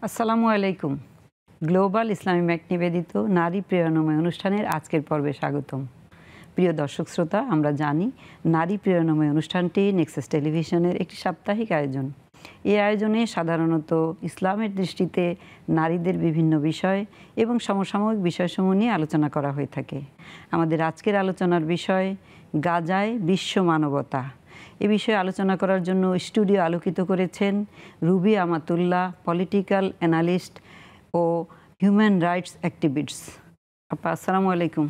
আসসালামু আলাইকুম। গ্লোবাল ইসলামী ম্যাক নিবেদিত নারী প্রেরণাময় অনুষ্ঠানের আজকের পর্বে স্বাগতম। প্রিয় দর্শক শ্রোতা, আমরা জানি নারী প্রেরণাময় অনুষ্ঠানটি নেক্সাস টেলিভিশনের একটি সাপ্তাহিক আয়োজন। এই আয়োজনে সাধারণত ইসলামের দৃষ্টিতে নারীদের বিভিন্ন বিষয় এবং সমসাময়িক বিষয়সমূহ নিয়ে আলোচনা করা হয়ে থাকে। আমাদের আজকের আলোচনার বিষয় গাজায় বিশ্ব মানবতা। এ বিষয়ে আলোচনা করার জন্য স্টুডিও আলোকিত করেছেন রুবি আমাতুল্লাহ, পলিটিক্যাল অ্যানালিস্ট ও হিউম্যান রাইটস অ্যাক্টিভিস্ট। আপা, আসসালামু আলাইকুম।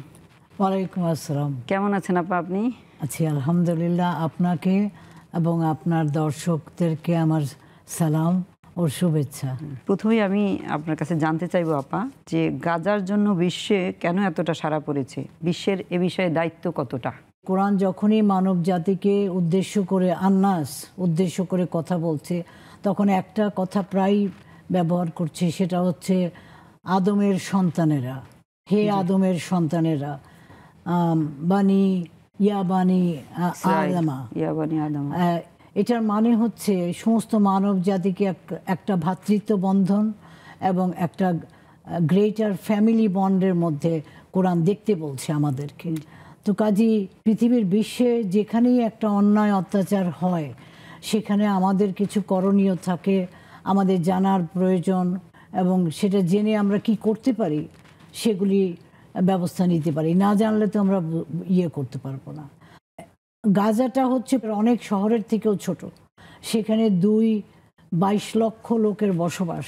ওয়ালাইকুম আসসালাম। কেমন আছেন আপা আপনি? আছি আলহামদুলিল্লাহ। আপনাকে এবং আপনার দর্শকদেরকে আমার সালাম ও শুভেচ্ছা। প্রথমেই আমি আপনার কাছে জানতে চাইবো আপা, যে গাজার জন্য বিশ্বে কেন এতটা সাড়া পড়েছে? বিশ্বের এ বিষয়ে দায়িত্ব কতটা? কোরআন যখনই মানব জাতিকে উদ্দেশ্য করে উদ্দেশ্য করে কথা বলছে, তখন একটা কথা প্রায় ব্যবহার করছে, সেটা হচ্ছে আদমের সন্তানেরা, হে আদমের সন্তানেরা, বানি আদমা। এটার মানে হচ্ছে সমস্ত মানব জাতিকে একটা ভ্রাতৃত্ব বন্ধন এবং একটা গ্রেটার ফ্যামিলি বন্ডের মধ্যে কোরআন দেখতে বলছে আমাদেরকে। তো কাজেই পৃথিবীর বিশ্বে যেখানেই একটা অন্যায় অত্যাচার হয়, সেখানে আমাদের কিছু করণীয় থাকে, আমাদের জানার প্রয়োজন, এবং সেটা জেনে আমরা কি করতে পারি সেগুলি ব্যবস্থা নিতে পারি। না জানলে তো আমরা করতে পারবো না। গাজাটা হচ্ছে অনেক শহরের থেকেও ছোট। সেখানে 22 লক্ষ লোকের বসবাস।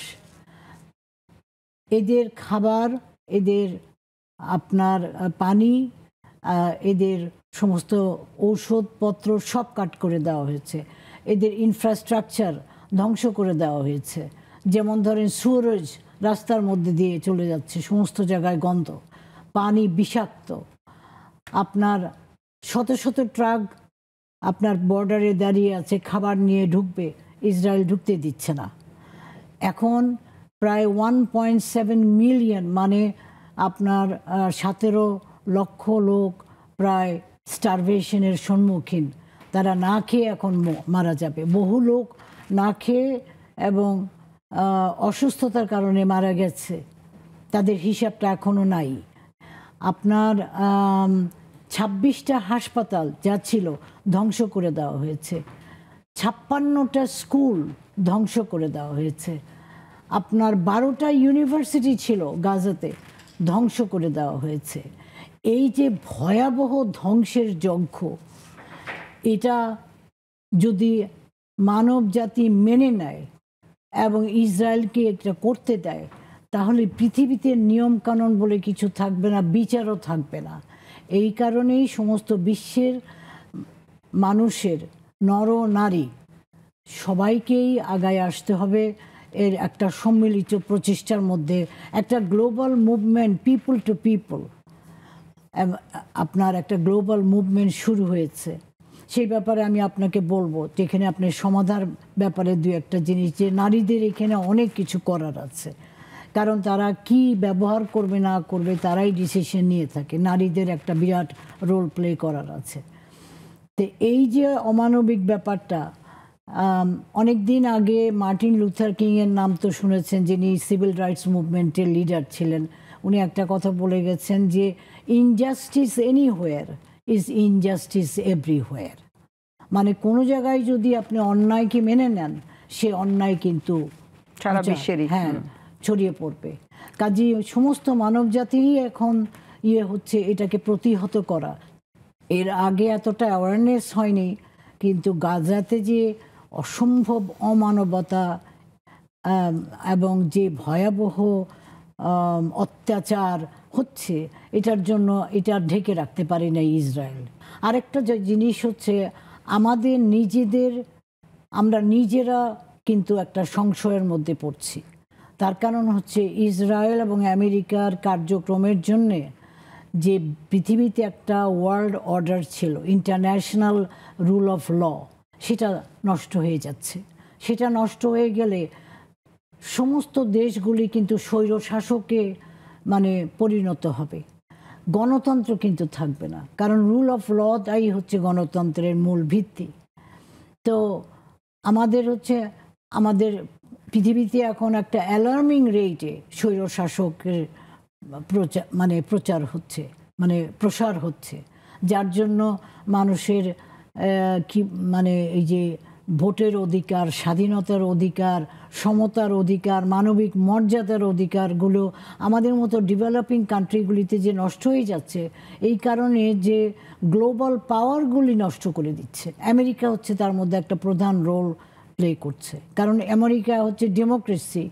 এদের খাবার, এদের আপনার পানি, এদের সমস্ত ঔষধপত্র সব কাট করে দেওয়া হয়েছে। এদের ইনফ্রাস্ট্রাকচার ধ্বংস করে দেওয়া হয়েছে। যেমন ধরেন সুরেজ রাস্তার মধ্যে দিয়ে চলে যাচ্ছে, সমস্ত জায়গায় গন্ধ, পানি বিষাক্ত। আপনার শত শত ট্রাক আপনার বর্ডারে দাঁড়িয়ে আছে, খাবার নিয়ে ঢুকবে, ইসরায়েল ঢুকতে দিচ্ছে না। এখন প্রায় 1.7 মিলিয়ন, মানে আপনার 17 লক্ষ লোক প্রায় স্টারভেশনের সম্মুখীন। তারা না খেয়ে এখন মারা যাবে। বহু লোক না খেয়ে এবং অসুস্থতার কারণে মারা গেছে, তাদের হিসাবটা এখনও নাই। আপনার 26টা হাসপাতাল যা ছিল ধ্বংস করে দেওয়া হয়েছে, 56টা স্কুল ধ্বংস করে দেওয়া হয়েছে, আপনার 12টা ইউনিভার্সিটি ছিল গাজাতে, ধ্বংস করে দেওয়া হয়েছে। এই যে ভয়াবহ ধ্বংসের যজ্ঞ, এটা যদি মানব জাতি মেনে নেয় এবং ইসরায়েলকে এটা করতে দেয়, তাহলে পৃথিবীতে নিয়মকানুন বলে কিছু থাকবে না, বিচারও থাকবে না। এই কারণেই সমস্ত বিশ্বের মানুষের, নর নারী সবাইকেই আগায় আসতে হবে এর একটা সম্মিলিত প্রচেষ্টার মধ্যে। একটা global movement, people to people, আপনার একটা গ্লোবাল মুভমেন্ট শুরু হয়েছে। সেই ব্যাপারে আমি আপনাকে বলবো, যেখানে আপনি সমাধার ব্যাপারে দু একটা জিনিস, যে নারীদের এখানে অনেক কিছু করার আছে। কারণ তারা কি ব্যবহার করবে না করবে তারাই ডিসিশন নিয়ে থাকে। নারীদের একটা বিরাট রোল প্লে করার আছে। তো এই যে অমানবিক ব্যাপারটা, অনেক দিন আগে মার্টিন লুথার কিংয়ের নাম তো শুনেছেন, যিনি সিভিল রাইটস মুভমেন্টের লিডার ছিলেন। উনি একটা কথা বলে গেছেন যে injustice anywhere is injustice everywhere. মানে কোনো জায়গায় যদি আপনি অন্যায়কে মেনে নেন, সে অন্যায় কিন্তু সারা বিশ্বেরই ছড়িয়ে পড়বে। কাজেই সমস্ত মানব জাতিরই এখন হচ্ছে এটাকে প্রতিহত করা। এর আগে এতটা অ্যাওয়ারনেস হয়নি, কিন্তু গাজাতে যে অসম্ভব অমানবতা এবং যে ভয়াবহ অত্যাচার হচ্ছে, এটার জন্য এটা ঢেকে রাখতে পারি না ইসরায়েল। আরেকটা যে জিনিস হচ্ছে, আমাদের আমরা নিজেরা কিন্তু একটা সংশয়ের মধ্যে পড়ছি। তার কারণ হচ্ছে ইসরায়েল এবং আমেরিকার কার্যক্রমের জন্যে যে পৃথিবীতে একটা ওয়ার্ল্ড অর্ডার ছিল, ইন্টারন্যাশনাল রুল অফ ল, সেটা নষ্ট হয়ে যাচ্ছে। সেটা নষ্ট হয়ে গেলে সমস্ত দেশগুলি কিন্তু স্বৈরশাসকে পরিণত হবে। গণতন্ত্র কিন্তু থাকবে না, কারণ রুল অফ লটাই হচ্ছে গণতন্ত্রের মূল ভিত্তি। তো আমাদের পৃথিবীতে এখন একটা অ্যালার্মিং রেটে স্বৈরশাসকের প্রচার হচ্ছে, প্রসার হচ্ছে, যার জন্য মানুষের কি এই যে ভোটের অধিকার, স্বাধীনতার অধিকার, সমতার অধিকার, মানবিক মর্যাদার অধিকারগুলো আমাদের মতো ডেভেলপিং কান্ট্রিগুলিতে যে নষ্ট হয়ে যাচ্ছে, এই কারণে যে গ্লোবাল পাওয়ারগুলি নষ্ট করে দিচ্ছে। আমেরিকা হচ্ছে তার মধ্যে একটা প্রধান রোল প্লে করছে, কারণ আমেরিকা হচ্ছে ডেমোক্রেসি।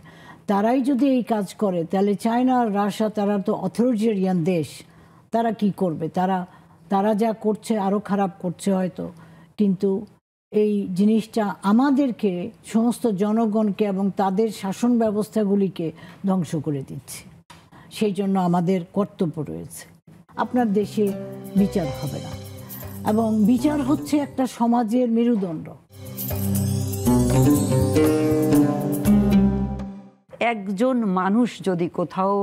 তারাই যদি এই কাজ করে, তাহলে চায়না আর রাশিয়া, তারা তো অথরিটেরিয়ান দেশ, তারা কি করবে? তারা যা করছে আরও খারাপ করছে হয়তো, কিন্তু এই জিনিসটা আমাদেরকে, সমস্ত জনগণকে এবং তাদের শাসন ব্যবস্থাগুলিকে ধ্বংস করে দিচ্ছে। সেই জন্য আমাদের কর্তব্য রয়েছে। আপনার দেশে বিচার হবে না, এবং বিচার হচ্ছে একটা সমাজের মেরুদণ্ড। একজন মানুষ যদি কোথাও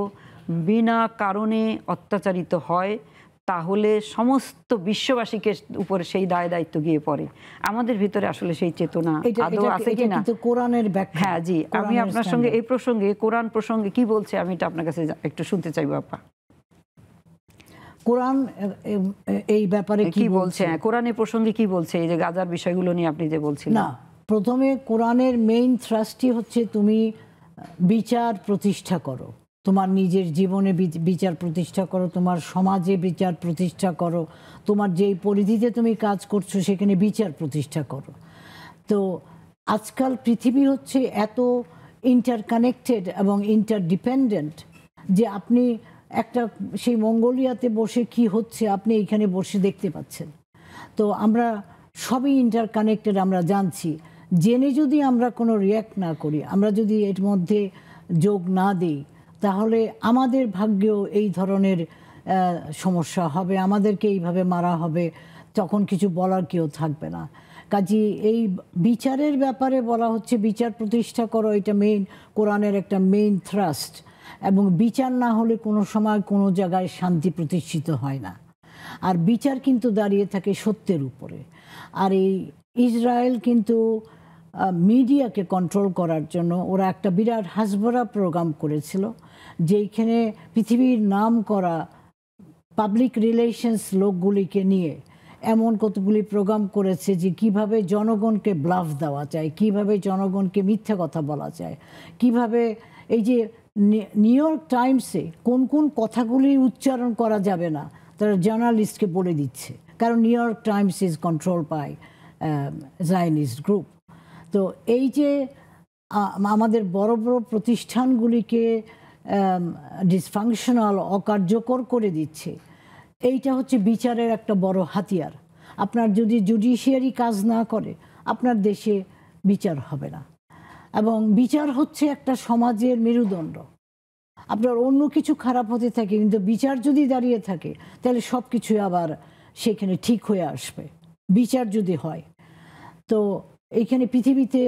বিনা কারণে অত্যাচারিত হয়, তাহলে সমস্ত বিশ্ববাসীকে উপরে সেই দায় দায়িত্ব গিয়ে পড়ে। আমাদের ভিতরে আসলে সেই চেতনা আদৌ আছে কিনা? কোরআনের ব্যাখ্যা। হ্যাঁ জি, আমি আপনার সঙ্গে এই প্রসঙ্গে, কোরআন প্রসঙ্গে কি বলছে, আমি এটা আপনার কাছে একটু শুনতে চাইবো আপা। কোরআন এই ব্যাপারে কি বলছে? কোরআনের প্রসঙ্গে কি বলছে, এই যে গাজার বিষয়গুলো নিয়ে আপনি যে বলছিলেন? না, প্রথমে কোরআনের মেইন থ্রাস্টই হচ্ছে তুমি বিচার প্রতিষ্ঠা করো, তোমার নিজের জীবনে বিচার প্রতিষ্ঠা করো, তোমার সমাজে বিচার প্রতিষ্ঠা করো, তোমার যেই পরিধিতে তুমি কাজ করছো সেখানে বিচার প্রতিষ্ঠা করো। তো আজকাল পৃথিবী হচ্ছে এত ইন্টারকানেক্টেড এবং ইন্টারডিপেন্ডেন্ট যে আপনি সেই মঙ্গোলিয়াতে বসে কি হচ্ছে আপনি এইখানে বসে দেখতে পাচ্ছেন। তো আমরা সবই ইন্টারকানেক্টেড, আমরা জানছি। জেনে যদি আমরা কোনো রিয়্যাক্ট না করি, আমরা যদি এর মধ্যে যোগ না দিই, তাহলে আমাদের ভাগ্যেও এই ধরনের সমস্যা হবে, আমাদেরকে এইভাবে মারা হবে, তখন কিছু বলার কেউ থাকবে না। কাজী এই বিচারের ব্যাপারে বলা হচ্ছে বিচার প্রতিষ্ঠা করো, এটা কোরআনের একটা মেইন থ্রাস্ট। এবং বিচার না হলে কোনো সময় কোনো জায়গায় শান্তি প্রতিষ্ঠিত হয় না। আর বিচার কিন্তু দাঁড়িয়ে থাকে সত্যের উপরে। আর এই ইসরায়েল কিন্তু মিডিয়াকে কন্ট্রোল করার জন্য ওরা একটা বিরাট হাসবরা প্রোগ্রাম করেছিল, যেইখানে পৃথিবীর নাম করা পাবলিক রিলেশনস লোকগুলিকে নিয়ে এমন কতগুলি প্রোগ্রাম করেছে যে কিভাবে জনগণকে ব্লাফ দেওয়া যায়, কিভাবে জনগণকে মিথ্যা কথা বলা যায়, কিভাবে এই যে নিউ ইয়র্ক টাইমসে কোন কোন কথাগুলি উচ্চারণ করা যাবে না তারা জার্নালিস্টকে বলে দিচ্ছে, কারণ New York Times is control by Zionist group. তো এই যে আমাদের বড় বড় প্রতিষ্ঠানগুলিকে ডিসফাংশনাল, অকার্যকর করে দিচ্ছে, এইটা হচ্ছে বিচারের একটা বড় হাতিয়ার। আপনার যদি জুডিশিয়ারি কাজ না করে, আপনার দেশে বিচার হবে না। এবং বিচার হচ্ছে একটা সমাজের মেরুদণ্ড। আপনার অন্য কিছু খারাপ হতে থাকে, কিন্তু বিচার যদি দাঁড়িয়ে থাকে, তাহলে সব কিছু আবার সেখানে ঠিক হয়ে আসবে, বিচার যদি হয়। তো এইখানে পৃথিবীতে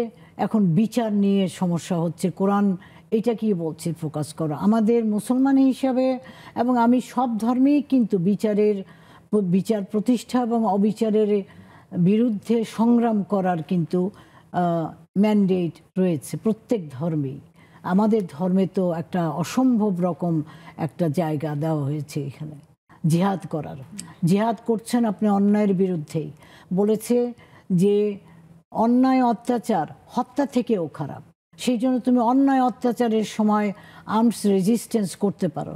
এখন বিচার নিয়ে সমস্যা হচ্ছে। কোরআন এটা কি বলছে? ফোকাস করো। আমাদের মুসলমান হিসাবে, এবং আমি সব ধর্মেই কিন্তু বিচার প্রতিষ্ঠা এবং অবিচারের বিরুদ্ধে সংগ্রাম করার কিন্তু ম্যান্ডেট রয়েছে প্রত্যেক ধর্মেই। আমাদের ধর্মে তো একটা অসম্ভব রকম একটা জায়গা দেওয়া হয়েছে এখানে জিহাদ করার। জিহাদ করছেন আপনি অন্যায়ের বিরুদ্ধেই। বলেছে যে অন্যায় অত্যাচার হত্যা থেকেও খারাপ, সেই জন্য তুমি অন্যায় অত্যাচারের সময় আর্মস রেজিস্ট্যান্স করতে পারো।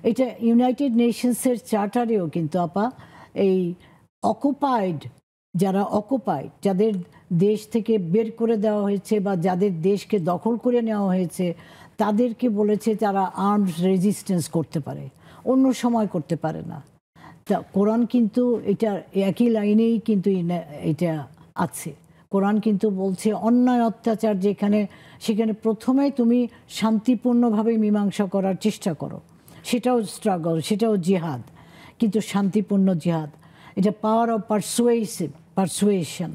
এটা ইউনাইটেড নেশনসের চার্টারেও কিন্তু আপা এই যাদের দেশ থেকে বের করে দেওয়া হয়েছে বা যাদের দেশকে দখল করে নেওয়া হয়েছে, তাদেরকে বলেছে তারা আর্মস রেজিস্ট্যান্স করতে পারে, অন্য সময় করতে পারে না। তা কোরআন কিন্তু এটা একই লাইনেই কিন্তু এটা আছে। কোরআন কিন্তু বলছে অন্যায় অত্যাচার যেখানে, সেখানে প্রথমে তুমি শান্তিপূর্ণভাবে মীমাংসা করার চেষ্টা করো। সেটাও স্ট্রাগল, সেটাও জিহাদ, কিন্তু শান্তিপূর্ণ জিহাদ। এটা পাওয়ার অফ পারসুয়েশন।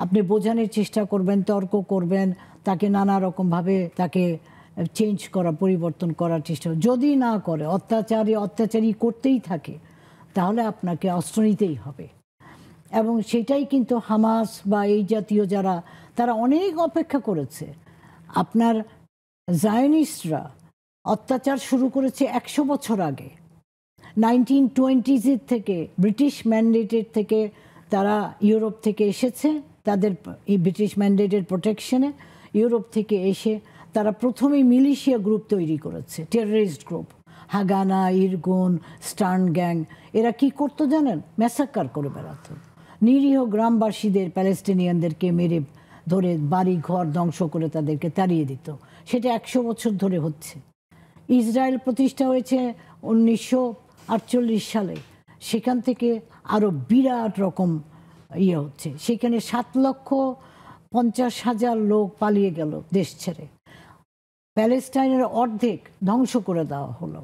আপনি বোঝানোর চেষ্টা করবেন, তর্ক করবেন, তাকে নানা রকমভাবে তাকে চেঞ্জ করা, পরিবর্তন করার চেষ্টা, যদি না করে অত্যাচারী করতেই থাকে, তাহলে আপনাকে অস্ত্র নিতেই হবে। এবং সেটাই কিন্তু হামাস বা এই জাতীয় যারা, তারা অনেক অপেক্ষা করেছে। আপনার জায়নিস্টরা অত্যাচার শুরু করেছে 100 বছর আগে, 1920s থেকে, ব্রিটিশ ম্যান্ডেটের থেকে তারা ইউরোপ থেকে এসেছে, তাদের ব্রিটিশ ম্যান্ডেটের প্রোটেকশনে ইউরোপ থেকে এসে তারা প্রথমেই মিলিশিয়া গ্রুপ তৈরি করেছে, টেররিস্ট গ্রুপ, হাগানা, ইরগুন, স্টার্ন গ্যাং। এরা কি করতো জানেন? ম্যাসাকার করে বেড়াতো, নিরীহ গ্রামবাসীদের, প্যালেস্টিনিয়ানদেরকে মেরে ধরে বাড়ি ঘর ধ্বংস করে তাদেরকে তাড়িয়ে দিত। সেটা 100 বছর ধরে হচ্ছে। ইসরায়েল প্রতিষ্ঠা হয়েছে 1948 সালে, সেখান থেকে আরও বিরাট রকম হচ্ছে। সেখানে 7,50,000 লোক পালিয়ে গেল দেশ ছেড়ে, প্যালেস্টাইনের অর্ধেক ধ্বংস করে দেওয়া হলো।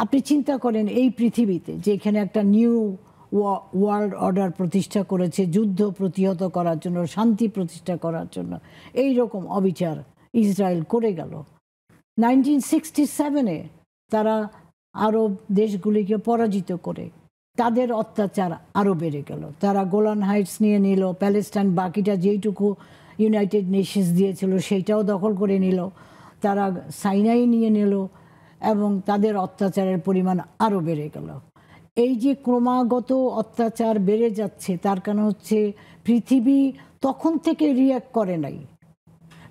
আপনি চিন্তা করেন এই পৃথিবীতে যে এখানে একটা নিউ ওয়ার্ল্ড অর্ডার প্রতিষ্ঠা করেছে যুদ্ধ প্রতিহত করার জন্য, শান্তি প্রতিষ্ঠা করার জন্য, এই রকম অবিচার ইসরায়েল করে গেল। 1967-এ তারা আরব দেশগুলিকে পরাজিত করে তাদের অত্যাচার আরও বেড়ে গেল। তারা গোলান হাইটস নিয়ে নিল, প্যালেস্টাইন বাকিটা যেইটুকু ইউনাইটেড নেশনস দিয়েছিল সেইটাও দখল করে নিল, তারা সাইনাই নিয়ে নিল, এবং তাদের অত্যাচারের পরিমাণ আরও বেড়ে গেল। এই যে ক্রমাগত অত্যাচার বেড়ে যাচ্ছে, তার কারণ হচ্ছে পৃথিবী তখন থেকে রিঅ্যাক্ট করে নাই,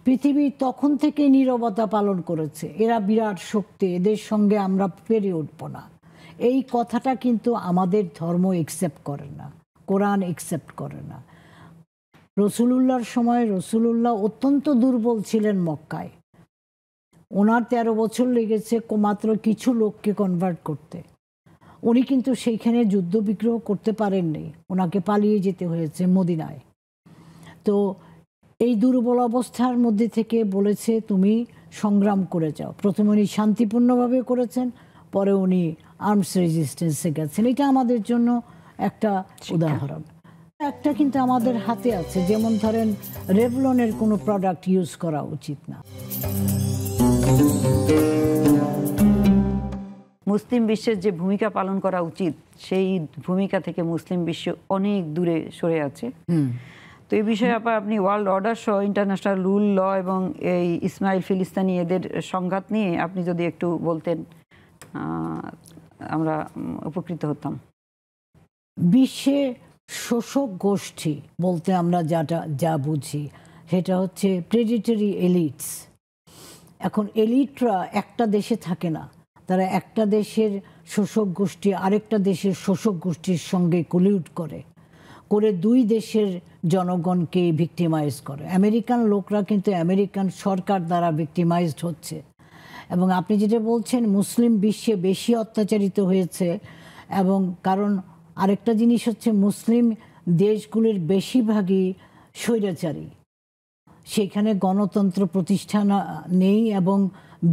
পৃথিবী তখন থেকে নীরবতা পালন করেছে। এরা বিরাট শক্তি, এদের সঙ্গে আমরা পেরে উঠব না, এই কথাটা কিন্তু আমাদের ধর্ম একসেপ্ট করে না, কোরআন একসেপ্ট করে না। রসুলুল্লাহর সময় রসুলুল্লাহ অত্যন্ত দুর্বল ছিলেন মক্কায়, ওনার 13 বছর লেগেছে মাত্র কিছু লোককে কনভার্ট করতে। উনি কিন্তু সেইখানে যুদ্ধ বিগ্রহ করতে পারেননি, ওনাকে পালিয়ে যেতে হয়েছে মদিনায়। তো এই দুর্বল অবস্থার মধ্যে থেকে বলেছে তুমি সংগ্রাম করে যাও। প্রথমে উনি শান্তিপূর্ণভাবে করেছেন, পরে উনি আর্মস রেজিস্ট্যান্সে গেছেন। এটা আমাদের জন্য একটা উদাহরণ। একটা কিন্তু আমাদের হাতে আছে, যেমন ধরেন রেভলনের কোনো প্রোডাক্ট ইউজ করা উচিত না। মুসলিম বিশ্বের যে ভূমিকা পালন করা উচিত, সেই ভূমিকা থেকে মুসলিম বিশ্ব অনেক দূরে সরে আছে। তো এই বিষয়ে আপনি ওয়ার্ল্ড অর্ডার সহ ইন্টারন্যাশনাল রুল ল এবং এই ইসমাইল ফিলিস্তিনি এদের সংঘাত নিয়ে আপনি যদি একটু বলতেন, আমরা উপকৃত হতাম। বিশ্বে শোষক গোষ্ঠী বলতে আমরা যা বুঝি সেটা হচ্ছে প্রেডিটরি এলিটস। এখন এলিটরা একটা দেশে থাকে না, তারা একটা দেশের শোষক গোষ্ঠী আরেকটা দেশের শোষক গোষ্ঠীর সঙ্গে কোলিউড করে দুই দেশের জনগণকে ভিক্টিমাইজ করে। আমেরিকান লোকরা কিন্তু আমেরিকান সরকার দ্বারা ভিক্টিমাইজড হচ্ছে। এবং আপনি যেটা বলছেন মুসলিম বিশ্বে বেশি অত্যাচারিত হয়েছে, এবং কারণ আরেকটা জিনিস হচ্ছে মুসলিম দেশগুলির বেশিরভাগই স্বৈরাচারী, সেখানে গণতন্ত্র প্রতিষ্ঠান নেই এবং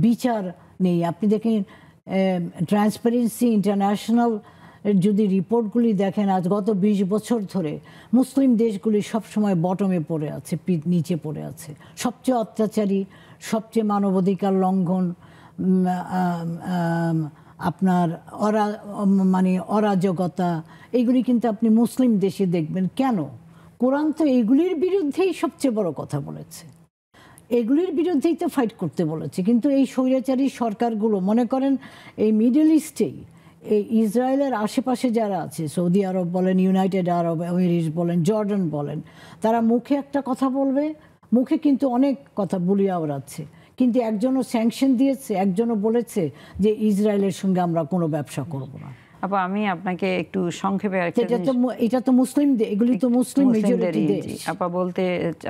বিচার নেই। আপনি দেখেন ট্রান্সপারেন্সি ইন্টারন্যাশনাল যদি রিপোর্টগুলি দেখেন, আজ গত 20 বছর ধরে মুসলিম দেশগুলি সবসময় বটমে পড়ে আছে, নিচে পড়ে আছে। সবচেয়ে অত্যাচারী, সবচেয়ে মানবাধিকার লঙ্ঘন, আপনার অরাজকতা, এইগুলি কিন্তু আপনি মুসলিম দেশে দেখবেন। কেন? কোরআন তো এইগুলির বিরুদ্ধেই সবচেয়ে বড় কথা বলেছে, এগুলির বিরুদ্ধেই তো ফাইট করতে বলেছে। কিন্তু এই স্বৈরাচারী সরকারগুলো, মনে করেন এই মিডল ইস্টেই এই ইসরায়েলের আশেপাশে যারা আছে, সৌদি আরব বলেন, ইউনাইটেড আরব এমিরেটস বলেন, জর্ডান বলেন, তারা মুখে একটা কথা বলবে, মুখে কিন্তু অনেক কথা বুলিয়ে ওড়াচ্ছে, কিন্তু একজনও স্যাংশন দিয়েছে, একজনও বলেছে যে ইসরায়েলের সঙ্গে আমরা কোনো ব্যবসা করব না। আপা আমি আপনাকে একটু সংক্ষেপে এটা তো মুসলিম, এগুলি তো মুসলিম মেজরিটি দেশ। আপা বলতে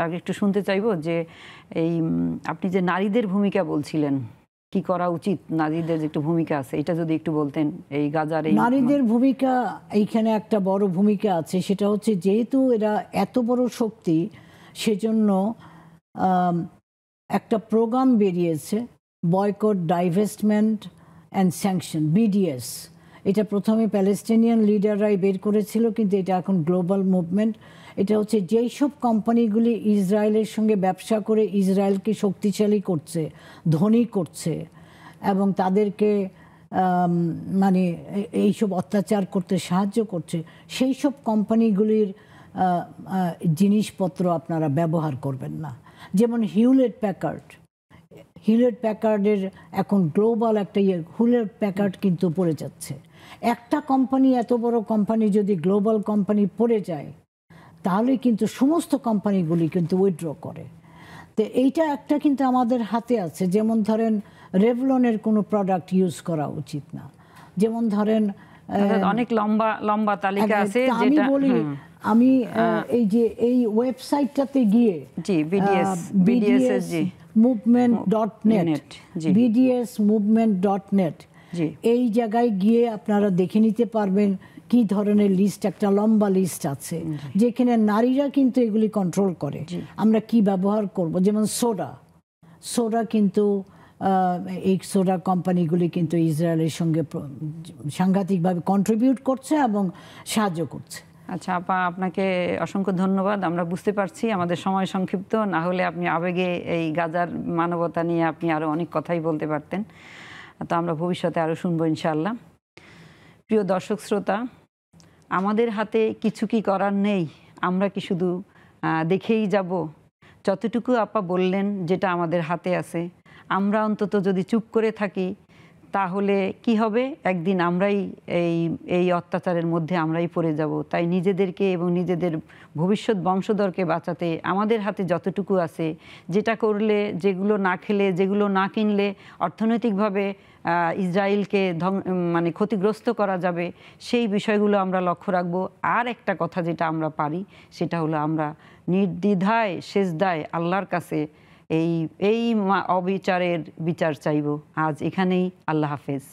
আগে একটু শুনতে চাইবো যে এই আপনি যে নারীদের ভূমিকা বলছিলেন, কি করা উচিত, নারীদের একটু ভূমিকা আছে, এটা যদি একটু বলতেন। এই গাজার এই নারীদের ভূমিকা এইখানে একটা বড় ভূমিকা আছে, সেটা হচ্ছে যেহেতু এরা এত বড় শক্তি, সেজন্য একটা প্রোগ্রাম বেরিয়েছে, boycott, divestment and sanction, BDS। এটা প্রথমে প্যালেস্টিনিয়ান লিডাররাই বের করেছিল, কিন্তু এটা এখন গ্লোবাল মুভমেন্ট। এটা হচ্ছে যেই সব কোম্পানিগুলি ইসরায়েলের সঙ্গে ব্যবসা করে ইসরায়েলকে শক্তিশালী করছে, ধনী করছে এবং তাদেরকে মানে এইসব অত্যাচার করতে সাহায্য করছে, সেই সব কোম্পানিগুলির জিনিসপত্র আপনারা ব্যবহার করবেন না। যেমন হিউলেট প্যাকার্ডের এখন গ্লোবাল একটা হিউলেট প্যাকার্ড কিন্তু পড়ে যাচ্ছে। একটা কোম্পানি, এত বড় কোম্পানি যদি গ্লোবাল কোম্পানি পড়ে যায়, তাহলে কিন্তু সমস্ত কোম্পানিগুলি কিন্তু উইথড্র করে। তো এইটা একটা কিন্তু আমাদের হাতে আছে। যেমন ধরেন রেভলনের কোনো প্রোডাক্ট ইউজ করা উচিত না। যেমন ধরেন অনেক লম্বা লম্বা তালিকা আছে। আমি বলি, আমি এই যে এই ওয়েবসাইটটাতে গিয়ে bdsmovement.net bdsmovement.net এই জায়গায় গিয়ে আপনারা দেখে নিতে পারবেন কি ধরনের লিস্ট, একটা লম্বা লিস্ট আছে যেখানে নারীরা কিন্তু এগুলি কন্ট্রোল করে। আমরা কি ব্যবহার করব, যেমন সোডা কিন্তু এই সোডা কোম্পানিগুলি কিন্তু ইসরায়েলের সঙ্গে সাংঘাতিকভাবে কন্ট্রিবিউট করছে এবং সাহায্য করছে। আচ্ছা আপা, আপনাকে অসংখ্য ধন্যবাদ। আমরা বুঝতে পারছি আমাদের সময় সংক্ষিপ্ত, না হলে আপনি আবেগে এই গাজার মানবতা নিয়ে আপনি আরও অনেক কথাই বলতে পারতেন। তো আমরা ভবিষ্যতে আরও শুনবো ইনশাআল্লাহ। প্রিয় দর্শক শ্রোতা, আমাদের হাতে কিছু কি করার নেই? আমরা কি শুধু দেখেই যাব? যতটুকু আপা বললেন যেটা আমাদের হাতে আছে, আমরা অন্তত যদি চুপ করে থাকি তাহলে কি হবে? একদিন আমরাই এই অত্যাচারের মধ্যে আমরাই পড়ে যাব। তাই নিজেদেরকে এবং নিজেদের ভবিষ্যৎ বংশধরকে বাঁচাতে আমাদের হাতে যতটুকু আছে, যেটা করলে, যেগুলো না খেলে, যেগুলো না কিনলে অর্থনৈতিকভাবে ইসরায়েলকে মানে ক্ষতিগ্রস্ত করা যাবে, সেই বিষয়গুলো আমরা লক্ষ্য রাখব। আর একটা কথা যেটা আমরা পারি, সেটা হলো আমরা নির্দ্বিধায় সেজদায় আল্লাহর কাছে এই অবিচারের বিচার চাইব। আজ এখানেই, আল্লাহ হাফেজ।